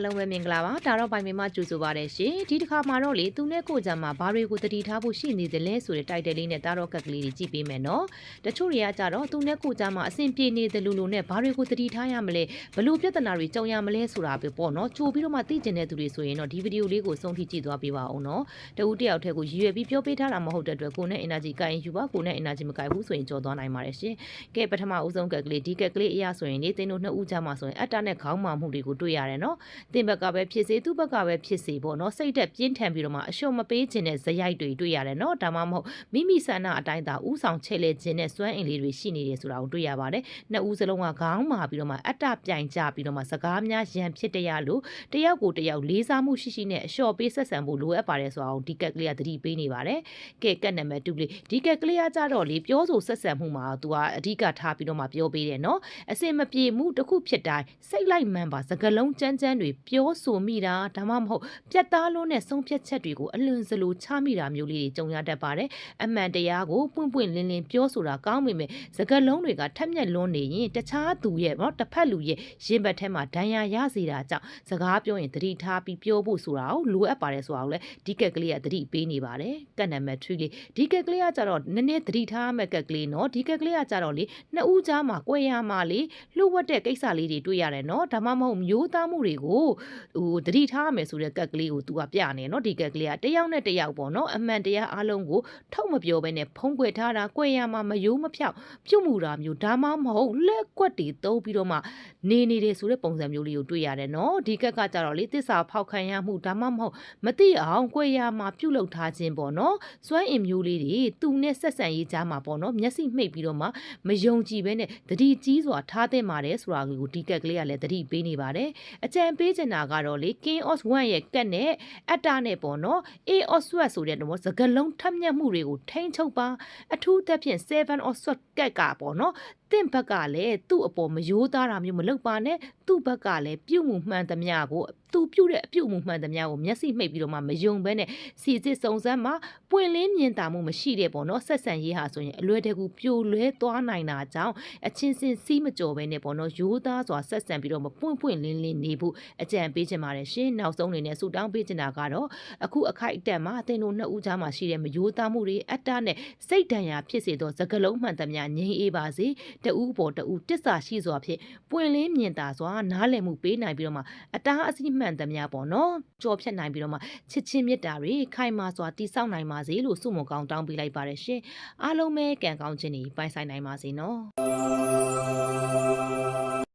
လုံးပဲမင်္ဂလာပါဒါတော့ပိုင်မမကျူဆိုပါတယ်ရှင်ဒီတစ်ခါမှာတော့လေသူနဲ့ကိုကြံမှာဘာတွေကိုတတိထားဖို့ရှိနေတယ်လဲဆိုတဲ့တိုက်တယ်လေးနဲ့တာတော့ကက်ကလေးတွေကြည့်ပေးမယ်နော်တချို့တွေကကြတော့သူနဲ့ကိုကြံမှာအဆင်ပြေနေတယ်လို့နဲ့ဘာတွေကိုတတိထားရမလဲဘလို့ပြဿနာတွေကြုံရမလဲဆိုတာပဲပေါ့နော်ကြိုပြီးတော့မှသိကျင်တဲ့သူတွေဆိုရင်တော့ဒီဗီဒီယိုလေးကိုဆုံးထိကြည့်သွားပေးပါအောင်နော်တဦးတယောက်တည်းကိုရည်ရွယ်ပြီးပြောပေးထားတာမဟုတ်တဲ့အတွက်ကိုနဲ့ energy ကိုင်ယူပါကိုနဲ့ energy မကိုင်ဘူးဆိုရင်ကြော်သွားနိုင်ပါတယ်ရှင်ကဲပထမဦးဆုံးကက်ကလေးဒီကက်ကလေးအရာဆိုရင်လေတင်းတို့နှစ်ဦးကြမှာဆိုရင်အတ္တနဲ့ခေါင်းမာမှုတွေကိုတွေ့ရတယ်နော်တင်ဘက်ကပဲဖြစ်စေသူ့ဘက်ကပဲဖြစ်စေပေါ့နော်စိတ်တက်ပြင်းထန်ပြီးတော့မှအလျှော့မပေးခြင်းတဲ့ဇယိုက်တွေတွေ့ရတယ်နော်ဒါမှမဟုတ်မိမိဆန္ဒအတိုင်းသာဥဆောင်ချဲ့လဲခြင်းနဲ့စွမ်းအင်လေးတွေရှိနေတယ်ဆိုတာကိုတွေ့ရပါတယ်နှစ်ဦးစလုံးကခေါင်းမာပြီးတော့မှအတ္တပြိုင်ကြပြီးတော့မှစကားများရန်ဖြစ်တရားလို့တယောက်ကိုတယောက်လေးစားမှုရှိရှိနဲ့အလျှော့ပေးဆက်ဆံဖို့လိုအပ်ပါတယ်ဆိုတာကိုဒီကက်ကလေးကသတိပေးနေပါတယ်ကဲကက်နံပါတ်2လေးဒီကက်ကလေးကကြတော့လေပြောဆိုဆက်ဆံမှုမှာသူကအဓိကထားပြီးတော့မှပြောပေးတယ်နော်အစင်မပြေမှုတစ်ခုဖြစ်တိုင်းစိတ်လိုက်မှန်ပါစကလုံးကြမ်းကြမ်းတွေပြောဆိုမိတာဒါမှမဟုတ်ပြတ်သားလုံးနဲ့ဆုံးဖြတ်ချက်တွေကိုအလွန်စလိုချမိတာမျိုးလေးတွေကြုံရတတ်ပါတယ်အမှန်တရားကိုပွင့်ပွင့်လင်းလင်းပြောဆိုတာကောင်းပေမဲ့စကလုံးတွေကထက်မြက်လွန်းနေရင်တခြားသူရဲ့နော်တစ်ဖက်လူရဲ့ရင်ဘတ်ထဲမှာဒဏ်ရာရစေတာကြောင့်စကားပြောရင်သတိထားပြီးပြောဖို့ဆိုတာကိုလိုအပ်ပါတယ်ဆိုတာကိုလည်းဒီကက်ကလေးကသတိပေးနေပါတယ်ကတ်နံပါတ်3လေးဒီကက်ကလေးကကြတော့နည်းနည်းသတိထားရမယ့်ကက်ကလေးနော်ဒီကက်ကလေးကကြတော့လေနှစ်ဦးကြားမှာ꿰ရမှာလေလှုပ်ဝက်တဲ့ကိစ္စလေးတွေတွေ့ရတယ်နော်ဒါမှမဟုတ်မျိုးသားမှုတွေကိုသတိထားရမယ်ဆိုတဲ့ကက်ကလေးကိုသူကပြနေနော်ဒီကက်ကလေးကတယောက်နဲ့တယောက်ပေါ့နော်အမှန်တရားအလုံးကိုထုတ်မပြောဘဲနဲ့ဖုံးကွယ်ထားတာ꿰ရမှာမယိုးမဖြောက်ပြုတ်မှုတာမျိုးဒါမှမဟုတ်လက်ကွက်တွေသုံးပြီးတော့မှနေတယ်ဆိုတဲ့ပုံစံမျိုးလေးကိုတွေ့ရတယ်နော်ဒီကက်ကကြတော့လေတစ္ဆာဖောက်ခံရမှုဒါမှမဟုတ်မသိအောင်꿰ရမှာပြုတ်လောက်ထားခြင်းပေါ့နော်စွမ်းအင်မျိုးလေးတွေသူနဲ့ဆက်ဆံရေးကြားမှာပေါ့နော်မျက်စိမှိတ်ပြီးတော့မှမယုံကြည်ဘဲနဲ့တတိကြီးစွာထားသင့်ပါတယ်ဆိုတာကိုဒီကက်ကလေးကလည်းတတိပေးနေပါတယ်အကြံပေးချင်တာကတော့လေ King of 1ရဲ့ကက်နဲ့အတ္တနဲ့ပေါ့နော် A of Swords ဆိုတဲ့တော့စကလုံးထက်မြက်မှုတွေကိုထိန်းချုပ်ပါအထူးသဖြင့်7 of Swords ကက်ကပေါ့နော်တင့်ဘက်ကလည်းသူ့အပေါ်မယိုးသားတာမျိုးမလုပ်ပါနဲ့သူ့ဘက်ကလည်းပြုတ်မှုမှန်သမျှကိုသူပြုတ်တဲ့အပြုတ်မှုမှန်သမျှကိုမျက်စိမှိတ်ပြီးတော့မှမယုံဘဲနဲ့စီစစ်စုံစမ်းမှာပွင့်လင်းမြင်သာမှုမရှိတဲ့ပေါ့နော်ဆက်ဆံရေးဟာဆိုရင်အလွယ်တကူပြိုလဲသွားနိုင်တာကြောင့်အချင်းစင်စီးမကြော်ဘဲနဲ့ပေါ့နော်ရိုးသားစွာဆက်ဆံပြီးတော့မပွင့်ပွင့်လင်းလင်းနေဖို့အကြံပေးချင်ပါတယ်ရှင်နောက်ဆုံးအနေနဲ့ဆူတောင်းပေးချင်တာကတော့အခုအခိုက်အတန့်မှာအသင်တို့နှစ်ဦးကြားမှာရှိတဲ့မယိုးသားမှုတွေအတ္တနဲ့စိတ်ဒဏ်ရာဖြစ်စေသောစကလုံးမှန်သမျှငြိမ်းအေးပါစေတဦးပေါ်တဦးတစ္ဆာရှိစွာဖြင့်ပွင့်လင်းမြင်သာစွာနားလည်မှုပေးနိုင်ပြီးတော့မှအတားအဆီးမှန်သမျှပေါ့နော်ကြော်ဖြတ်နိုင်ပြီးတော့မှချစ်ချင်းမြတ်တာတွေခိုင်မာစွာတည်ဆောက်နိုင်ပါစေလို့ဆုမွန်ကောင်းတောင်းပေးလိုက်ပါတယ်ရှင်အားလုံးပဲကံကောင်းခြင်းတွေပိုင်ဆိုင်နိုင်ပါစေနော်